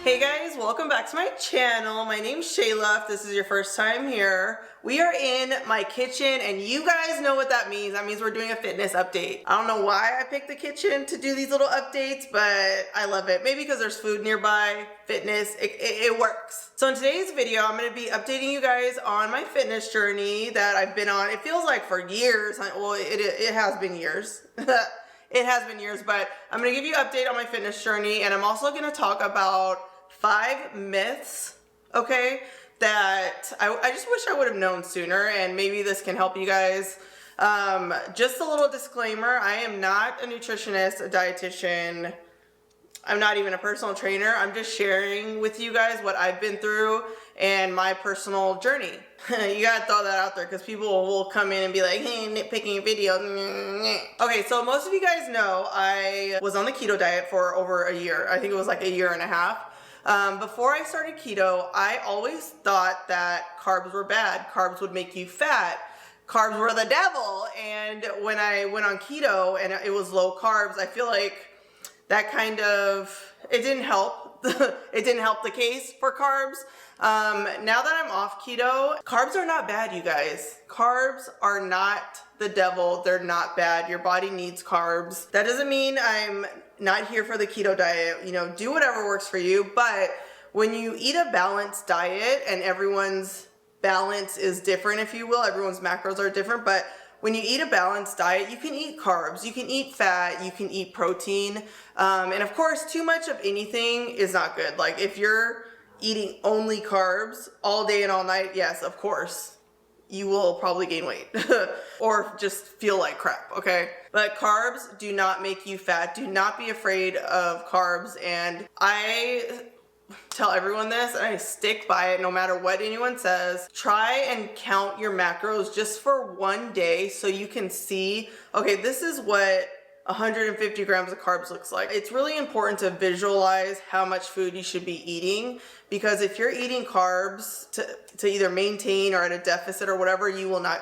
Hey guys, welcome back to my channel. My name's Shayla. If this is your first time here, we are in my kitchen and you guys know what that means. That means we're doing a fitness update. I don't know why I picked the kitchen to do these little updates, but I love it. Maybe because there's food nearby, fitness, it works. So in today's video, I'm gonna be updating you guys on my fitness journey that I've been on. It feels like for years. Well, it has been years. It has been years, but I'm gonna give you an update on my fitness journey, and I'm also gonna talk about 5 myths, okay, that I just wish I would have known sooner, and maybe this can help you guys. Just a little disclaimer, I am not a nutritionist, a dietitian. I'm not even a personal trainer. I'm just sharing with you guys what I've been through and my personal journey. You gotta throw that out there because people will come in and be like, hey, nitpicking video. Okay, so most of you guys know I was on the keto diet for over a year. I think it was like a year and a half. Before I started keto, I always thought that carbs were bad. Carbs would make you fat. Carbs were the devil. And when I went on keto and it was low carbs, I feel like that kind of, it didn't help. It didn't help the case for carbs. Now that I'm off keto, carbs are not bad, you guys. Carbs are not the devil. They're not bad. Your body needs carbs. That doesn't mean I'm not here for the keto diet. You know, do whatever works for you. But when you eat a balanced diet, and everyone's balance is different, if you will, everyone's macros are different, but when you eat a balanced diet, you can eat carbs, you can eat fat, you can eat protein. And of course, too much of anything is not good. Like if you're eating only carbs all day and all night, yes, of course, you will probably gain weight or just feel like crap, okay? But carbs do not make you fat. Do not be afraid of carbs. And I tell everyone this, and I stick by it no matter what anyone says. Try and count your macros just for one day so you can see, okay, this is what 150 grams of carbs looks like. It's really important to visualize how much food you should be eating, because if you're eating carbs to either maintain or at a deficit or whatever, you will not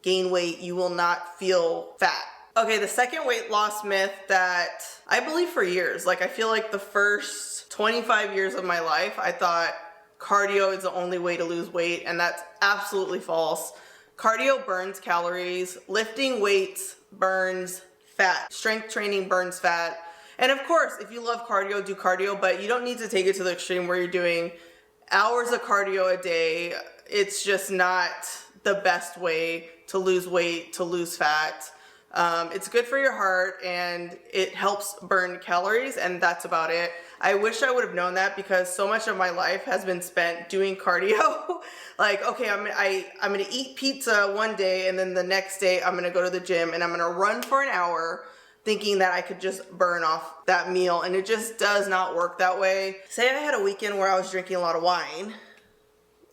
gain weight, you will not feel fat. Okay, the second weight loss myth that I believe for years, like I feel like the first 25 years of my life, I thought cardio is the only way to lose weight, and that's absolutely false. Cardio burns calories, lifting weights burns fat, strength training burns fat. And of course, if you love cardio, do cardio, but you don't need to take it to the extreme where you're doing hours of cardio a day. It's just not the best way to lose weight, to lose fat. It's good for your heart and it helps burn calories, and that's about it. I wish I would have known that, because so much of my life has been spent doing cardio. Like, okay, I'm gonna eat pizza one day, and then the next day I'm gonna go to the gym and I'm gonna run for an hour thinking that I could just burn off that meal, and it just does not work that way. Say I had a weekend where I was drinking a lot of wine,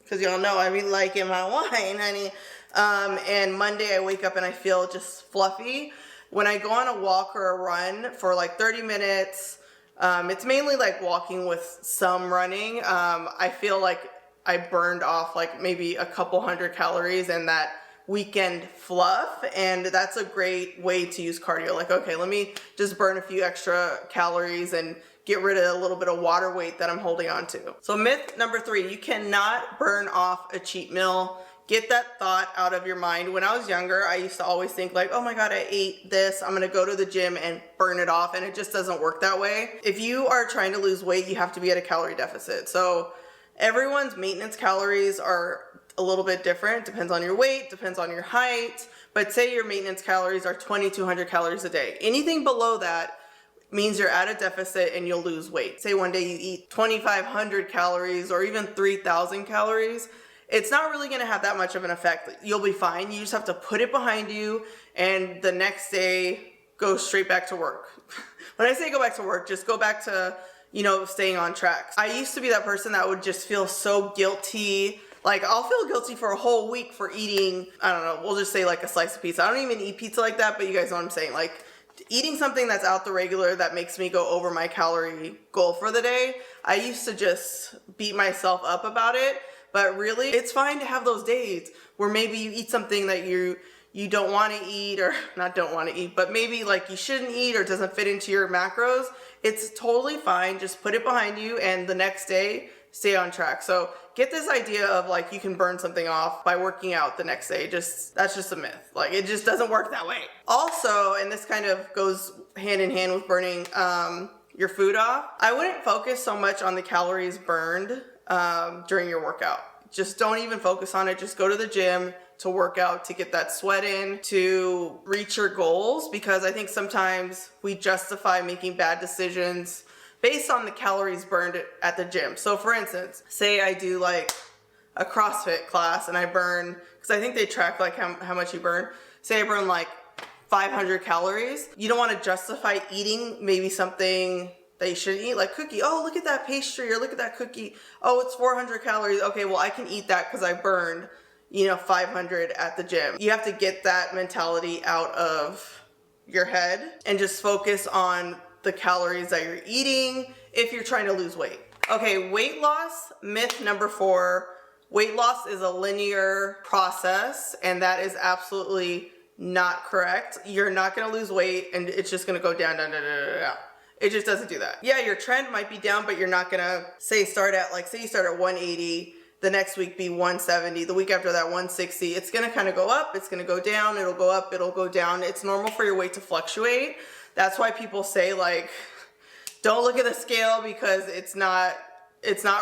because y'all know I be liking my wine, honey. And Monday I wake up and I feel just fluffy. When I go on a walk or a run for like 30 minutes, it's mainly like walking with some running. I feel like I burned off like maybe a couple hundred calories in that weekend fluff, and that's a great way to use cardio. Like, okay, let me just burn a few extra calories and get rid of a little bit of water weight that I'm holding on to. So myth number 3, you cannot burn off a cheat meal. Get that thought out of your mind. When I was younger, I used to always think like, oh my God, I ate this, I'm gonna go to the gym and burn it off, and it just doesn't work that way. If you are trying to lose weight, you have to be at a calorie deficit. So everyone's maintenance calories are a little bit different. Depends on your weight, depends on your height, but say your maintenance calories are 2,200 calories a day. Anything below that means you're at a deficit and you'll lose weight. Say one day you eat 2,500 calories or even 3,000 calories. It's not really gonna have that much of an effect. You'll be fine. You just have to put it behind you, and the next day go straight back to work. When I say go back to work, just go back to, you know, staying on track. I used to be that person that would just feel so guilty. Like, I'll feel guilty for a whole week for eating, I don't know, we'll just say like a slice of pizza. I don't even eat pizza like that, but you guys know what I'm saying. Like, eating something that's out the regular that makes me go over my calorie goal for the day, I used to just beat myself up about it. But really, it's fine to have those days where maybe you eat something that you you don't want to eat, or not don't want to eat, but maybe like you shouldn't eat or doesn't fit into your macros, it's totally fine. Just put it behind you and the next day stay on track. So get this idea of like you can burn something off by working out the next day. That's just a myth. Like it just doesn't work that way. Also, and this kind of goes hand in hand with burning your food off, I wouldn't focus so much on the calories burned during your workout. Just don't even focus on it. Just go to the gym to work out, to get that sweat in, to reach your goals, because I think sometimes we justify making bad decisions based on the calories burned at the gym. So for instance, say I do like a CrossFit class and I burn, because I think they track like how much you burn. Say I burn like 500 calories. You don't want to justify eating maybe something that you shouldn't eat, like cookie. Oh, look at that pastry, or look at that cookie. Oh, it's 400 calories. Okay, well I can eat that because I burned 500 at the gym. You have to get that mentality out of your head and just focus on the calories that you're eating if you're trying to lose weight. Okay, weight loss, myth number 4. Weight loss is a linear process, and that is absolutely not correct. You're not gonna lose weight and it's just gonna go down, down, down, down, down. It just doesn't do that. Yeah, your trend might be down, but you're not gonna say you start at 180, the next week be 170, the week after that 160. It's gonna kind of go up, it's gonna go down, it'll go up, it'll go down. It's normal for your weight to fluctuate. That's why people say like, don't look at the scale, because it's not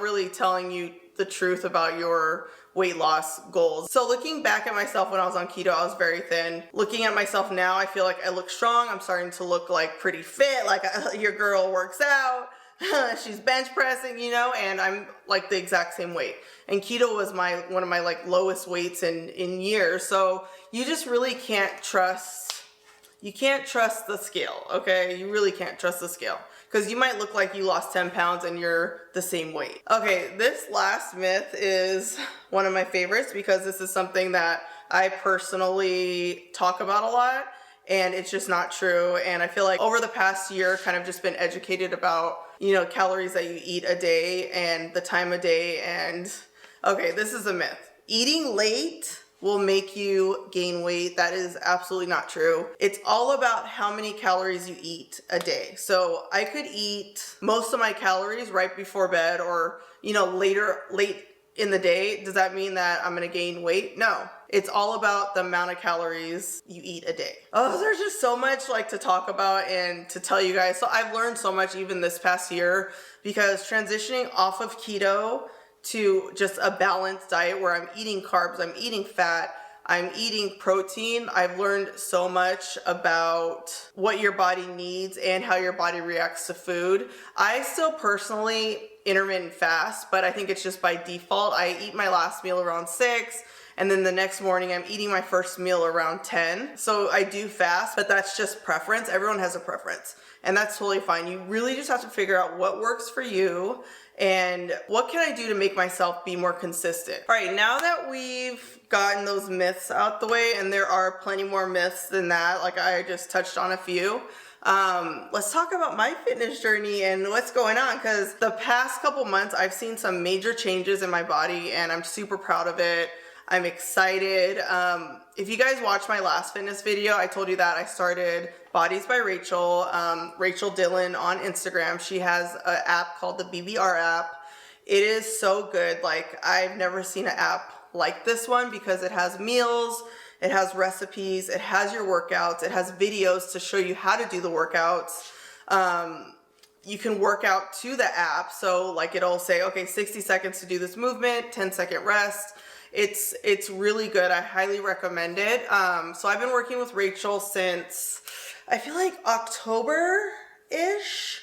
really telling you the truth about your weight loss goals. So looking back at myself when I was on keto, I was very thin. Looking at myself now, I feel like I look strong. I'm starting to look like pretty fit, like your girl works out. She's bench pressing, and I'm like the exact same weight. And keto was one of my like lowest weights in years. So you just really can't trust the scale, okay? You really can't trust the scale, because you might look like you lost 10 pounds and you're the same weight. Okay, this last myth is one of my favorites, because this is something that I personally talk about a lot, and it's just not true. And I feel like over the past year, kind of just been educated about, calories that you eat a day and the time of day. And okay, this is a myth. Eating late will make you gain weight. That is absolutely not true. It's all about how many calories you eat a day. So I could eat most of my calories right before bed, or late in the day. Does that mean that I'm gonna gain weight? No. It's all about the amount of calories you eat a day. Oh, there's just so much like to talk about and to tell you guys. So I've learned so much even this past year, because transitioning off of keto to just a balanced diet where I'm eating carbs, I'm eating fat, I'm eating protein, I've learned so much about what your body needs and how your body reacts to food. I still personally intermittent fast, but I think it's just by default. I eat my last meal around 6, and then the next morning I'm eating my first meal around 10. So I do fast, but that's just preference. Everyone has a preference, and that's totally fine. You really just have to figure out what works for you and what can I do to make myself be more consistent. All right, now that we've gotten those myths out the way, and there are plenty more myths than that, like I just touched on a few, let's talk about my fitness journey and what's going on, because the past couple months I've seen some major changes in my body and I'm super proud of it. I'm excited. If you guys watched my last fitness video, I told you that I started Bodies by Rachel, Rachel Dillon on Instagram. She has an app called the BBR app. It is so good. Like, I've never seen an app like this one, because it has meals, it has recipes, it has your workouts, it has videos to show you how to do the workouts. You can work out to the app. So like it'll say, okay, 60 seconds to do this movement, 10-second rest. It's really good. I highly recommend it. So I've been working with Rachel since, I feel like October-ish,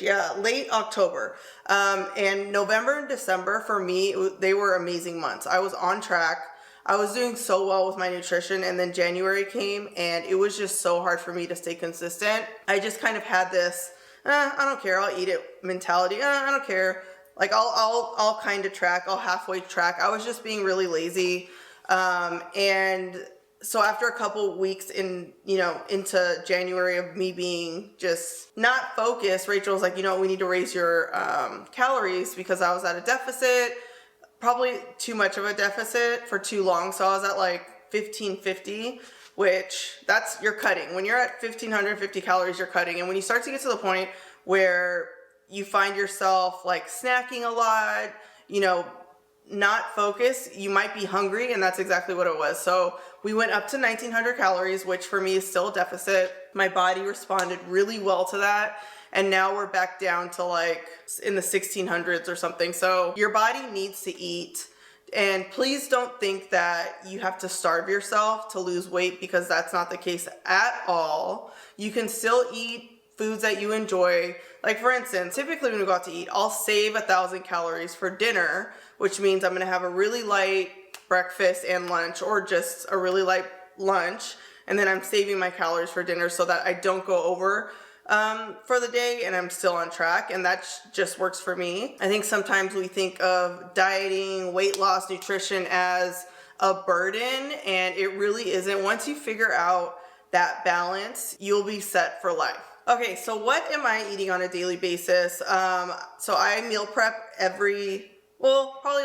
yeah, late October. And November and December for me, they were amazing months. I was on track. I was doing so well with my nutrition, and then January came and it was just so hard for me to stay consistent. I just kind of had this, I don't care, I'll eat it mentality. I don't care. Like I'll kind of track, I'll halfway track. I was just being really lazy. And so after a couple weeks into January of me being just not focused, Rachel was like, we need to raise your calories, because I was at a deficit, probably too much of a deficit for too long. So I was at like 1550, which you're cutting. When you're at 1550 calories, you're cutting. And when you start to get to the point where you find yourself like snacking a lot, you know, not focused, you might be hungry, and that's exactly what it was. So we went up to 1900 calories, which for me is still a deficit. My body responded really well to that. And now we're back down to like in the 1600s or something. So your body needs to eat. And please don't think that you have to starve yourself to lose weight, because that's not the case at all. You can still eat foods that you enjoy. Like for instance, typically when we go out to eat, I'll save 1,000 calories for dinner, which means I'm gonna have a really light breakfast and lunch, or just a really light lunch. And then I'm saving my calories for dinner so that I don't go over for the day, and I'm still on track, and that just works for me. I think sometimes we think of dieting, weight loss, nutrition as a burden, and it really isn't. Once you figure out that balance, you'll be set for life. Okay, so what am I eating on a daily basis? So I meal prep probably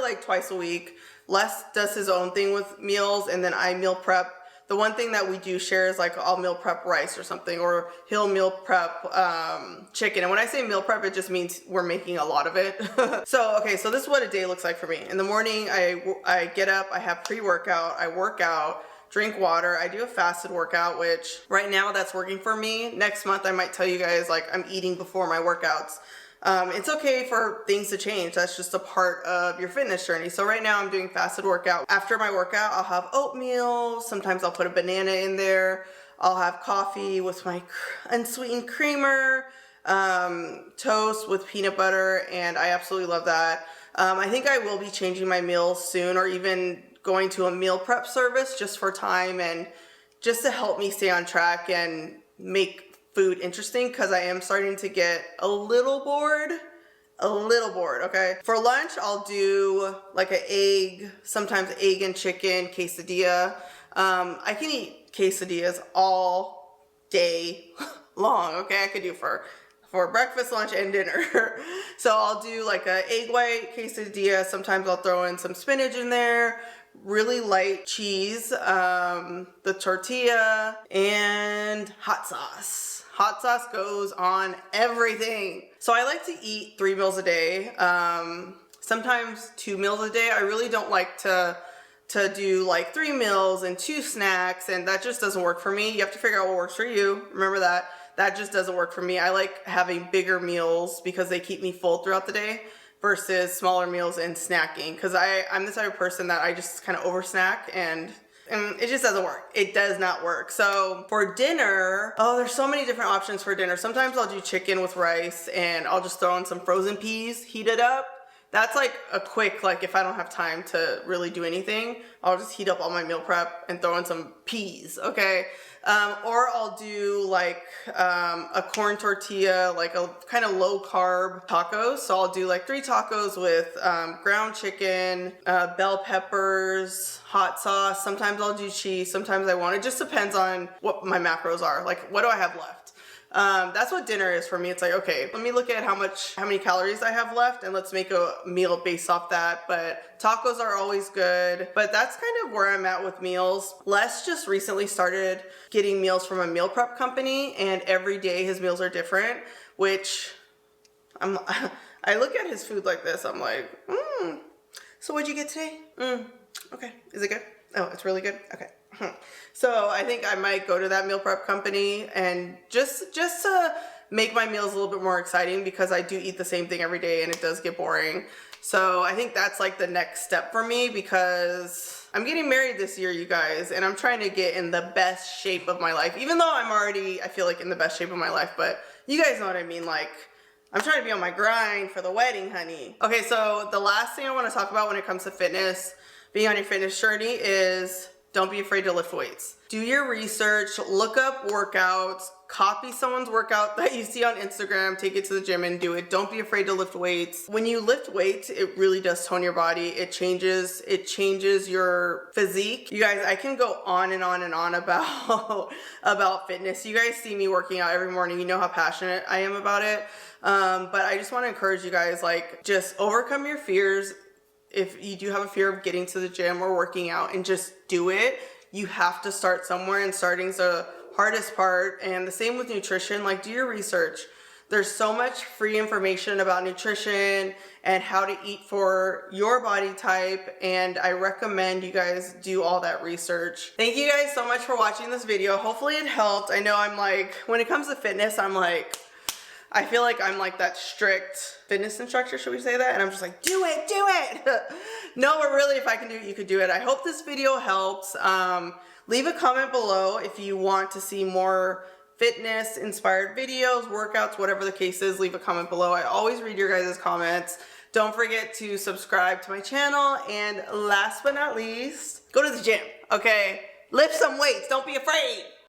like twice a week. Les does his own thing with meals, and then I meal prep. The one thing that we do share is like I'll meal prep rice or something, or he'll meal prep chicken. And when I say meal prep, it just means we're making a lot of it. So this is what a day looks like for me. In the morning, I get up, I have pre-workout, I work out, drink water. I do a fasted workout, which right now that's working for me. Next month, I might tell you guys like I'm eating before my workouts. It's okay for things to change. That's just a part of your fitness journey. So right now I'm doing fasted workout. After my workout, I'll have oatmeal. Sometimes I'll put a banana in there. I'll have coffee with my unsweetened creamer, toast with peanut butter, and I absolutely love that. I think I will be changing my meals soon, or even going to a meal prep service just for time and just to help me stay on track and make food interesting, because I am starting to get a little bored, okay? For lunch, I'll do like an egg, sometimes egg and chicken quesadilla. I can eat quesadillas all day long, okay? I could do for breakfast, lunch, and dinner. So I'll do like an egg white quesadilla. Sometimes I'll throw in some spinach in there, really light cheese, the tortilla, and hot sauce. Hot sauce goes on everything. So I like to eat 3 meals a day, sometimes 2 meals a day. I really don't like to do like 3 meals and 2 snacks, and that just doesn't work for me. You have to figure out what works for you. Remember that. That just doesn't work for me. I like having bigger meals because they keep me full throughout the day versus smaller meals and snacking, because I'm the type of person that I just kind of over snack, and it just doesn't work. It does not work. So for dinner, there's so many different options for dinner. Sometimes I'll do chicken with rice, and I'll just throw in some frozen peas, heat it up. That's like a quick, like if I don't have time to really do anything, I'll just heat up all my meal prep and throw in some peas, okay? Or I'll do like a corn tortilla, like a kind of low carb tacos. So I'll do like 3 tacos with ground chicken, bell peppers, hot sauce. Sometimes I'll do cheese, sometimes I won't. It just depends on what my macros are. Like, what do I have left? That's what dinner is for me. It's like, okay, let me look at how many calories I have left, and let's make a meal based off that. But tacos are always good. But that's kind of where I'm at with meals. Les just recently started getting meals from a meal prep company, and every day his meals are different, which I look at his food like this. I'm like, so what'd you get today? Okay. Is it good? Oh, it's really good? Okay. So I think I might go to that meal prep company, and just to make my meals a little bit more exciting, because I do eat the same thing every day and it does get boring. So I think that's like the next step for me, because I'm getting married this year, you guys, and I'm trying to get in the best shape of my life, even though I'm already, I feel like, in the best shape of my life, but you guys know what I mean. Like, I'm trying to be on my grind for the wedding, honey. Okay, so the last thing I want to talk about when it comes to fitness, being on your fitness journey, is don't be afraid to lift weights. Do your research, look up workouts, copy someone's workout that you see on Instagram, take it to the gym and do it. Don't be afraid to lift weights. When you lift weights, it really does tone your body. It changes your physique. You guys, I can go on and on and on about fitness. You guys see me working out every morning. You know how passionate I am about it. But I just want to encourage you guys, like, just overcome your fears. If you do have a fear of getting to the gym or working out, and just do it. you have to start somewhere, and starting's the hardest part. And the same with nutrition. Like, do your research. There's so much free information about nutrition and how to eat for your body type, and I recommend you guys do all that research. Thank you guys so much for watching this video. Hopefully it helped. I know I'm like, when it comes to fitness, I feel like I'm like that strict fitness instructor, should we say that? And I'm just like, do it. No, but really, if I can do it, you could do it. I hope this video helps. Leave a comment below if you want to see more fitness inspired videos, workouts, whatever the case is. Leave a comment below. I always read your guys' comments. Don't forget to subscribe to my channel, and last but not least, go to the gym, okay? Lift some weights, don't be afraid.